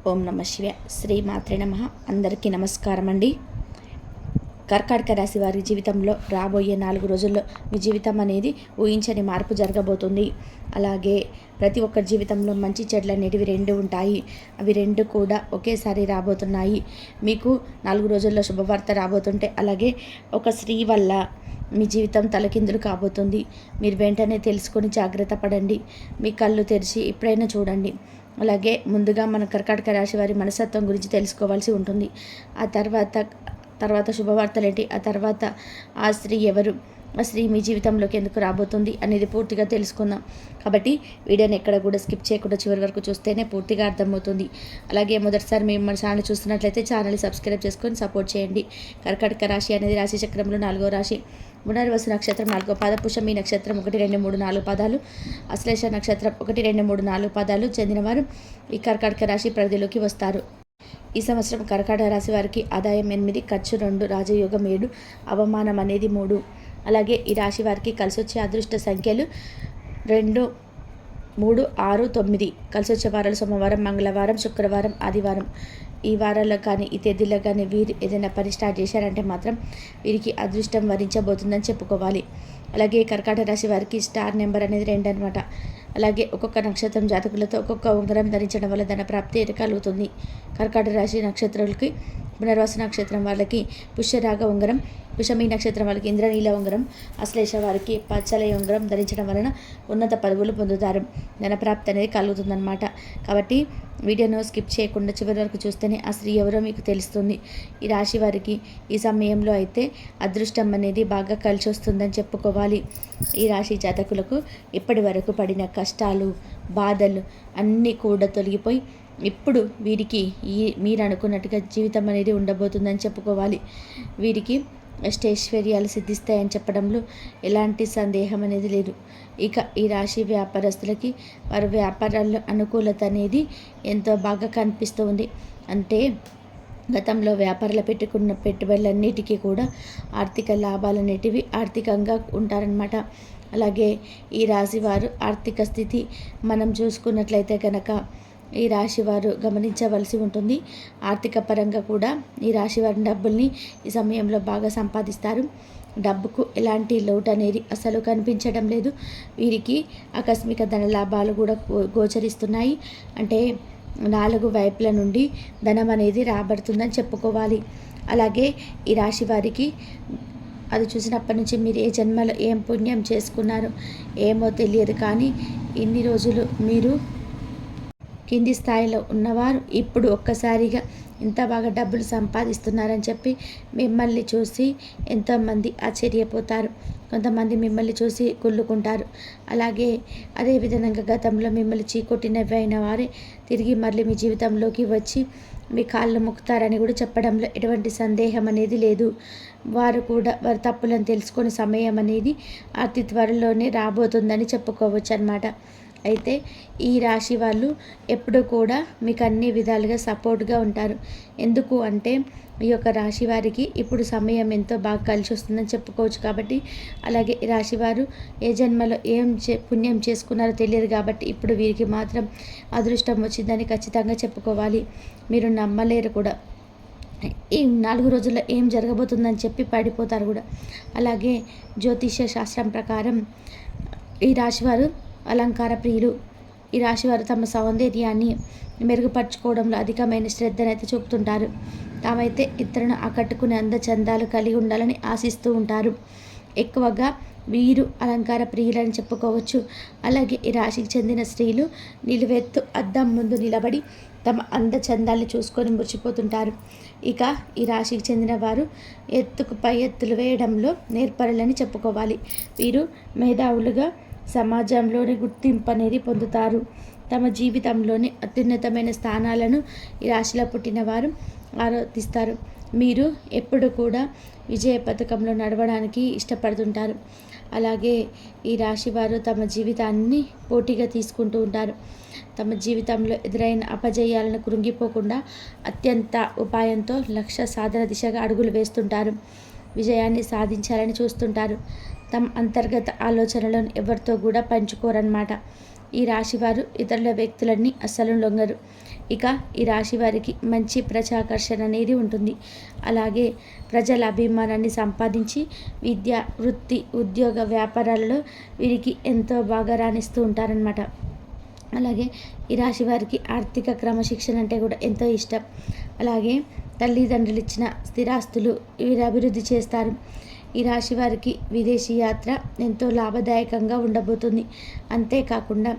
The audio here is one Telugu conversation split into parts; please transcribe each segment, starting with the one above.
ఓం నమ శివ శ్రీ మాత్రే నమః. అందరికీ నమస్కారం అండి. కర్కాటక రాశి వారి జీవితంలో రాబోయే 4 రోజుల్లో మీ జీవితం అనేది ఊహించని మార్పు జరగబోతుంది. అలాగే ప్రతి ఒక్కరి జీవితంలో మంచి చెడ్లు అనేటివి 2 ఉంటాయి. అవి 2 కూడా ఒకేసారి రాబోతున్నాయి. మీకు 4 రోజుల్లో శుభవార్త రాబోతుంటే, అలాగే ఒక స్త్రీ వల్ల మీ జీవితం తలకిందులు కాబోతుంది. మీరు వెంటనే తెలుసుకొని జాగ్రత్త పడండి. మీ కళ్ళు తెరిచి ఎప్పుడైనా చూడండి. అలాగే ముందుగా మన కర్కాటక రాశి వారి మనస్తత్వం గురించి తెలుసుకోవాల్సి ఉంటుంది. ఆ తర్వాత శుభవార్తలేంటి, ఆ తర్వాత ఆ స్త్రీ ఎవరు, ఆ స్త్రీ మీ జీవితంలోకి ఎందుకు రాబోతుంది అనేది పూర్తిగా తెలుసుకుందాం. కాబట్టి వీడియోని ఎక్కడ కూడా స్కిప్ చేయకుండా చివరి వరకు చూస్తేనే పూర్తిగా అర్థమవుతుంది. అలాగే మొదటిసారి మేము మన ఛానల్ చూస్తున్నట్లయితే ఛానల్ని సబ్స్క్రైబ్ చేసుకొని సపోర్ట్ చేయండి. కర్కాటక రాశి అనేది రాశి చక్రంలో 4వ రాశి. పునర్వసు నక్షత్రం 4వ పాదం, పుష్యమి నక్షత్రం 1, 2, 3, 4 పాదాలు, అశ్లేష నక్షత్రం 1, 2, 3, 4 పాదాలు చెందినవారు ఈ కర్కాటక రాశి పరిధిలోకి వస్తారు. ఈ సంవత్సరం కర్కాటక రాశి వారికి ఆదాయం 8, ఖర్చు 2, రాజయోగం 7, అవమానం అనేది 3. అలాగే ఈ రాశి వారికి కలిసి వచ్చే అదృష్ట సంఖ్యలు 2, 3, 6, 9. కలిసి వచ్చే వారాలు సోమవారం, మంగళవారం, శుక్రవారం, ఆదివారం. ఈ వారాల్లో కానీ ఈ తేదీలో కానీ వీరు ఏదైనా పని స్టార్ట్ చేశారంటే మాత్రం వీరికి అదృష్టం వరించబోతుందని చెప్పుకోవాలి. అలాగే కర్కాటక రాశి వారికి స్టార్ నెంబర్ అనేది 2 అనమాట. అలాగే ఒక్కొక్క నక్షత్రం జాతకులతో ఒక్కొక్క ఉంగరం ధరించడం వల్ల ధన ప్రాప్తి కలుగుతుంది. కర్కాటక రాశి నక్షత్రాలకి పునర్వసు నక్షత్రం వాళ్ళకి పుష్యరాగ ఉంగరం, పుష్యమి నక్షత్రం వాళ్ళకి ఇంద్రనీల ఉంగరం, అశ్లేష వారికి పచ్చలయ ఉంగరం ధరించడం వలన ఉన్నత పదవులు పొందుతారు. ధనప్రాప్తి అనేది కలుగుతుందన్నమాట. కాబట్టి వీడియోను స్కిప్ చేయకుండా చివరి వరకు చూస్తేనే ఆ స్త్రీ ఎవరో మీకు తెలుస్తుంది. ఈ రాశి వారికి ఈ సమయంలో అయితే అదృష్టం అనేది బాగా కలిసి వస్తుందని చెప్పుకోవాలి. ఈ రాశి జాతకులకు ఇప్పటి వరకు పడిన కష్టాలు, బాధలు అన్నీ కూడా తొలగిపోయి ఇప్పుడు వీరికి మీరు అనుకున్నట్టుగా జీవితం అనేది ఉండబోతుందని చెప్పుకోవాలి. వీరికి అష్టైశ్వర్యాలు సిద్ధిస్తాయని చెప్పడంలో ఎలాంటి సందేహం అనేది లేదు. ఇక ఈ రాశి వ్యాపారస్తులకి వారి వ్యాపారాల్లో అనుకూలత అనేది ఎంతో బాగా కనిపిస్తూ ఉంది. అంటే గతంలో వ్యాపారాలు పెట్టుకున్న పెట్టుబడులన్నిటికీ కూడా ఆర్థిక లాభాలు అనేటివి ఆర్థికంగా ఉంటారనమాట. అలాగే ఈ రాశి వారు ఆర్థిక స్థితి మనం చూసుకున్నట్లయితే కనుక ఈ రాశి వారు గమనించవలసి ఉంటుంది. ఆర్థిక పరంగా కూడా ఈ రాశి వారి డబ్బుల్ని ఈ సమయంలో బాగా సంపాదిస్తారు. డబ్బుకు ఎలాంటి లోటు అనేది అసలు కనిపించడం లేదు. వీరికి ఆకస్మిక ధన లాభాలు కూడా గోచరిస్తున్నాయి. అంటే 4 వైపుల నుండి ధనం అనేది రాబడుతుందని చెప్పుకోవాలి. అలాగే ఈ రాశి వారికి అది చూసినప్పటి నుంచి మీరు ఏ జన్మలో ఏం పుణ్యం చేసుకున్నారో ఏమో తెలియదు, కానీ ఇన్ని రోజులు మీరు కింది స్థాయిలో ఉన్నవారు ఇప్పుడు ఒక్కసారిగా ఇంత బాగా డబ్బులు సంపాదిస్తున్నారని చెప్పి మిమ్మల్ని చూసి ఎంతోమంది ఆశ్చర్యపోతారు. కొంతమంది మిమ్మల్ని చూసి కుళ్ళుకుంటారు. అలాగే అదేవిధంగా గతంలో మిమ్మల్ని చీకొట్టినవైన వారే తిరిగి మళ్ళీ మీ జీవితంలోకి వచ్చి మీ కాళ్ళు మొక్కుతారని కూడా చెప్పడంలో ఎటువంటి సందేహం అనేది లేదు. వారు కూడా వారి తప్పులను తెలుసుకునే సమయం అనేది అతి త్వరలోనే రాబోతుందని చెప్పుకోవచ్చు అన్నమాట. అయితే ఈ రాశి వాళ్ళు ఎప్పుడూ కూడా మీకు అన్ని విధాలుగా సపోర్ట్గా ఉంటారు. ఎందుకు అంటే ఈ యొక్క రాశి వారికి ఇప్పుడు సమయం ఎంతో బాగా కలిసి వస్తుందని చెప్పుకోవచ్చు. కాబట్టి అలాగే ఈ రాశి వారు ఏ జన్మలో ఏం పుణ్యం చేసుకున్నారో తెలియదు, కాబట్టి ఇప్పుడు వీరికి మాత్రం అదృష్టం వచ్చిందని ఖచ్చితంగా చెప్పుకోవాలి. మీరు నమ్మలేరు కూడా. ఈ 4 రోజుల్లో ఏం జరగబోతుందని చెప్పి పడిపోతారు కూడా. అలాగే జ్యోతిష్య శాస్త్రం ప్రకారం ఈ రాశివారు అలంకార ప్రియులు. ఈ రాశివారు తమ సౌందర్యాన్ని మెరుగుపరచుకోవడంలో అధికమైన శ్రద్ధనైతే చూపుతుంటారు. తామైతే ఇతరులను ఆకట్టుకునే అందచందాలు కలిగి ఉండాలని ఆశిస్తూ ఉంటారు. ఎక్కువగా వీరు అలంకార ప్రియులని చెప్పుకోవచ్చు. అలాగే ఈ రాశికి చెందిన స్త్రీలు నిలువెత్తు అద్దం ముందు నిలబడి తమ అందచందాల్ని చూసుకొని మురిసిపోతుంటారు. ఇక ఈ రాశికి చెందిన వారు ఎత్తుకు పై ఎత్తులు వేయడంలో నేర్పరులని చెప్పుకోవాలి. వీరు మేధావులుగా సమాజంలోని గుర్తింపు అనేది పొందుతారు. తమ జీవితంలోని అత్యున్నతమైన స్థానాలను ఈ రాశిలో పుట్టిన వారు ఆరాధిస్తారు. మీరు ఎప్పుడు కూడా విజయ పథకంలో నడవడానికి ఇష్టపడుతుంటారు. అలాగే ఈ రాశి వారు తమ జీవితాన్ని పోటీగా తీసుకుంటూ ఉంటారు. తమ జీవితంలో ఎదురైన అపజయాలను కృంగిపోకుండా అత్యంత ఉపాయంతో లక్ష్య సాధన దిశగా అడుగులు వేస్తుంటారు. విజయాన్ని సాధించాలని చూస్తుంటారు. తమ అంతర్గత ఆలోచనలను ఎవరితో కూడా పంచుకోరన్నమాట. ఈ రాశివారు ఇతరుల వ్యక్తులన్నీ అస్సలు లొంగరు. ఇక ఈ రాశి వారికి మంచి ప్రజాకర్షణ అనేది ఉంటుంది. అలాగే ప్రజల అభిమానాన్ని సంపాదించి విద్య, వృత్తి, ఉద్యోగ, వ్యాపారాలలో వీరికి ఎంతో బాగా రాణిస్తూ ఉంటారనమాట. అలాగే ఈ రాశి వారికి ఆర్థిక క్రమశిక్షణ అంటే కూడా ఎంతో ఇష్టం. అలాగే తల్లిదండ్రులు ఇచ్చిన స్థిరాస్తులు వీరు అభివృద్ధి చేస్తారు. ఈ రాశి వారికి విదేశీ యాత్ర ఎంతో లాభదాయకంగా ఉండబోతుంది. అంతేకాకుండా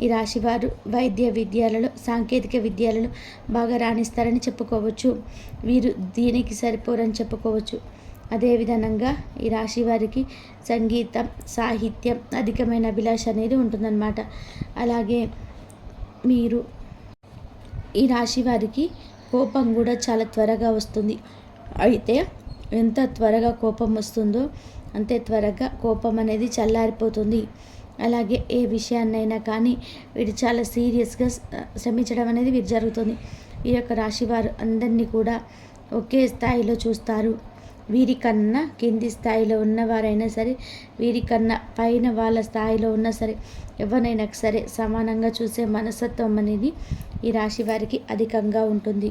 ఈ రాశివారు వైద్య విద్యాలలో, సాంకేతిక విద్యాలలో బాగా రాణిస్తారని చెప్పుకోవచ్చు. వీరు దీనికి సరిపోరని చెప్పుకోవచ్చు. అదేవిధంగా ఈ రాశి వారికి సంగీతం, సాహిత్యం అధికమైన అభిలాష అనేది ఉంటుందన్నమాట. అలాగే మీరు ఈ రాశి వారికి కోపం కూడా చాలా త్వరగా వస్తుంది. అయితే ఎంత త్వరగా కోపం వస్తుందో అంతే త్వరగా కోపం అనేది చల్లారిపోతుంది. అలాగే ఏ విషయాన్నైనా కానీ వీరు చాలా సీరియస్గా శ్రమించడం అనేది వీరు జరుగుతుంది. ఈ యొక్క రాశివారు అందరినీ కూడా ఒకే స్థాయిలో చూస్తారు. వీరికన్నా కింది స్థాయిలో ఉన్నవారైనా సరే, వీరికన్నా పైన వాళ్ళ స్థాయిలో ఉన్నా సరే, ఎవరినైనా సరే సమానంగా చూసే మనస్తత్వం అనేది ఈ రాశి వారికి అధికంగా ఉంటుంది.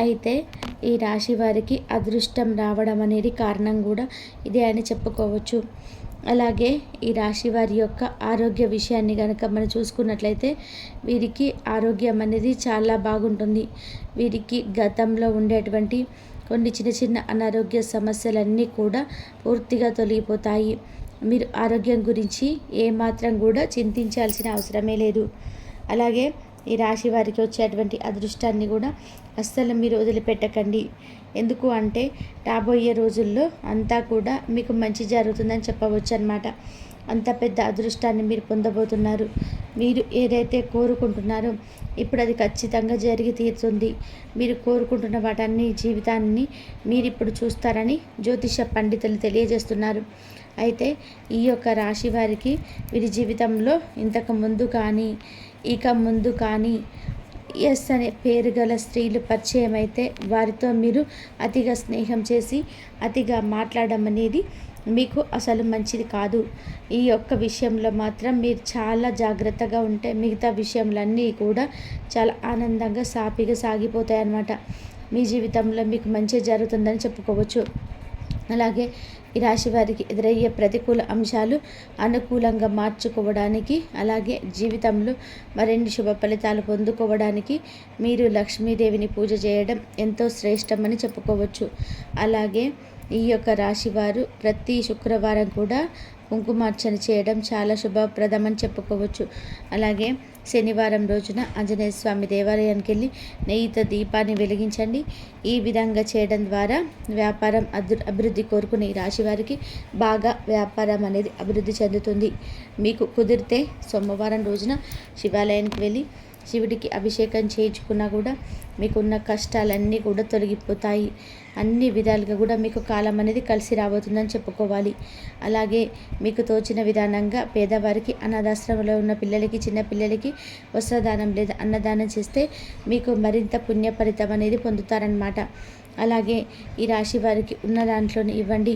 అయితే ఈ రాశి వారికి అదృష్టం రావడం అనేది కారణం కూడా ఇదే అని చెప్పుకోవచ్చు. అలాగే ఈ రాశి వారి యొక్క ఆరోగ్య విషయాన్ని కనుక మనం చూసుకున్నట్లయితే వీరికి ఆరోగ్యం అనేది చాలా బాగుంటుంది. వీరికి గతంలో ఉండేటువంటి కొన్ని చిన్న చిన్న అనారోగ్య సమస్యలన్నీ కూడా పూర్తిగా తొలగిపోతాయి. మీరు ఆరోగ్యం గురించి ఏమాత్రం కూడా చింతించాల్సిన అవసరమే లేదు. అలాగే ఈ రాశి వారికి వచ్చేటువంటి అదృష్టాన్ని కూడా అస్సలు మీరు వదిలిపెట్టకండి. ఎందుకు అంటే రాబోయే రోజుల్లో అంతా కూడా మీకు మంచి జరుగుతుందని చెప్పవచ్చు అన్నమాట. అంత పెద్ద అదృష్టాన్ని మీరు పొందబోతున్నారు. మీరు ఏదైతే కోరుకుంటున్నారో ఇప్పుడు అది ఖచ్చితంగా జరిగి తీరుతుంది. మీరు కోరుకుంటున్న వాటన్ని జీవితాన్ని మీరు ఇప్పుడు చూస్తారని జ్యోతిష పండితులు తెలియజేస్తున్నారు. అయితే ఈ యొక్క రాశి వారికి వీరి జీవితంలో ఇంతకు ముందు కానీ ఇక ముందు కానీ ఎస్ అనే పేరు గల స్త్రీలు పరిచయం అయితే వారితో మీరు అతిగా స్నేహం చేసి అతిగా మాట్లాడడం అనేది మీకు అసలు మంచిది కాదు. ఈ యొక్క విషయంలో మాత్రం మీరు చాలా జాగ్రత్తగా ఉంటే మిగతా విషయాలన్నీ కూడా చాలా ఆనందంగా సాఫీగా సాగిపోతాయి అన్నమాట. మీ జీవితంలో మీకు మంచి జరుగుతుందని చెప్పుకోవచ్చు. అలాగే ఈ రాశి వారికి ఎదురయ్యే ప్రతికూల అంశాలు అనుకూలంగా మార్చుకోవడానికి, అలాగే జీవితంలో మరిన్ని శుభ ఫలితాలు పొందుకోవడానికి మీరు లక్ష్మీదేవిని పూజ చేయడం ఎంతో శ్రేష్టమని చెప్పుకోవచ్చు. అలాగే ఈ యొక్క రాశివారు ప్రతి శుక్రవారం కూడా కుంకుమార్చన చేయడం చాలా శుభప్రదమని చెప్పుకోవచ్చు. అలాగే శనివారం రోజున ఆంజనేయ స్వామి దేవాలయానికి వెళ్ళి నెయ్యితో దీపాన్ని వెలిగించండి. ఈ విధంగా చేయడం ద్వారా వ్యాపారం అభివృద్ధి కోరుకునే ఈ రాశి వారికి బాగా వ్యాపారం అనేది అభివృద్ధి చెందుతుంది. మీకు కుదిరితే సోమవారం రోజున శివాలయానికి వెళ్ళి శివుడికి అభిషేకం చేయించుకున్నా కూడా మీకున్న కష్టాలన్నీ కూడా తొలగిపోతాయి. అన్ని విధాలుగా కూడా మీకు కాలం అనేది కలిసి రాబోతుందని చెప్పుకోవాలి. అలాగే మీకు తోచిన విధానంగా పేదవారికి, అనాథాశ్రమంలో ఉన్న పిల్లలకి, చిన్న పిల్లలకి వస్త్రదానం లేదా అన్నదానం చేస్తే మీకు మరింత పుణ్యఫలితం అనేది పొందుతారనమాట. అలాగే ఈ రాశి వారికి ఉన్న దాంట్లోనే ఇవ్వండి.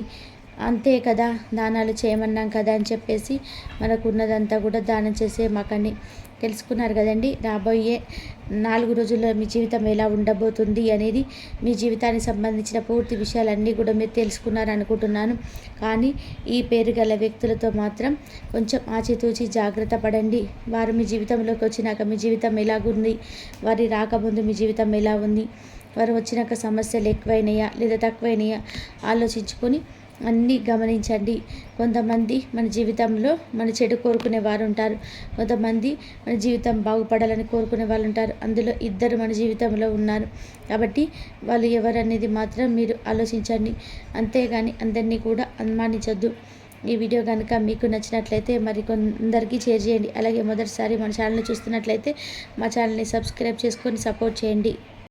అంతే కదా, దానాలు చేయమన్నాం కదా అని చెప్పేసి మనకు ఉన్నదంతా కూడా దానం చేసే మాకండి. తెలుసుకున్నారు కదండి, రాబోయే 4 రోజుల్లో మీ జీవితం ఎలా ఉండబోతుంది అనేది, మీ జీవితానికి సంబంధించిన పూర్తి విషయాలన్నీ కూడా మీరు తెలుసుకున్నారు అనుకుంటున్నాను. కానీ ఈ పేరు గల వ్యక్తులతో మాత్రం కొంచెం ఆచితూచి జాగ్రత్త పడండి. వారు మీ జీవితంలోకి వచ్చినాక మీ జీవితం ఎలాగుంది, వారి రాకముందు మీ జీవితం ఎలా ఉంది, వారు వచ్చినాక సమస్యలు ఎక్కువైనాయా లేదా తక్కువైనాయా ఆలోచించుకొని అన్నీ గమనించండి. కొంతమంది మన జీవితంలో మన చెడు కోరుకునే వారు ఉంటారు, కొంతమంది మన జీవితం బాగుపడాలని కోరుకునే వాళ్ళు ఉంటారు. అందులో ఇద్దరు మన జీవితంలో ఉన్నారు. కాబట్టి వాళ్ళు ఎవరనేది మాత్రం మీరు ఆలోచించండి. అంతేగాని అందరినీ కూడా అనుమానించొద్దు. ఈ వీడియో కనుక మీకు నచ్చినట్లయితే మరి కొందరికి షేర్ చేయండి. అలాగే మొదటిసారి మన ఛానల్ని చూస్తున్నట్లయితే మా ఛానల్ని సబ్స్క్రైబ్ చేసుకొని సపోర్ట్ చేయండి.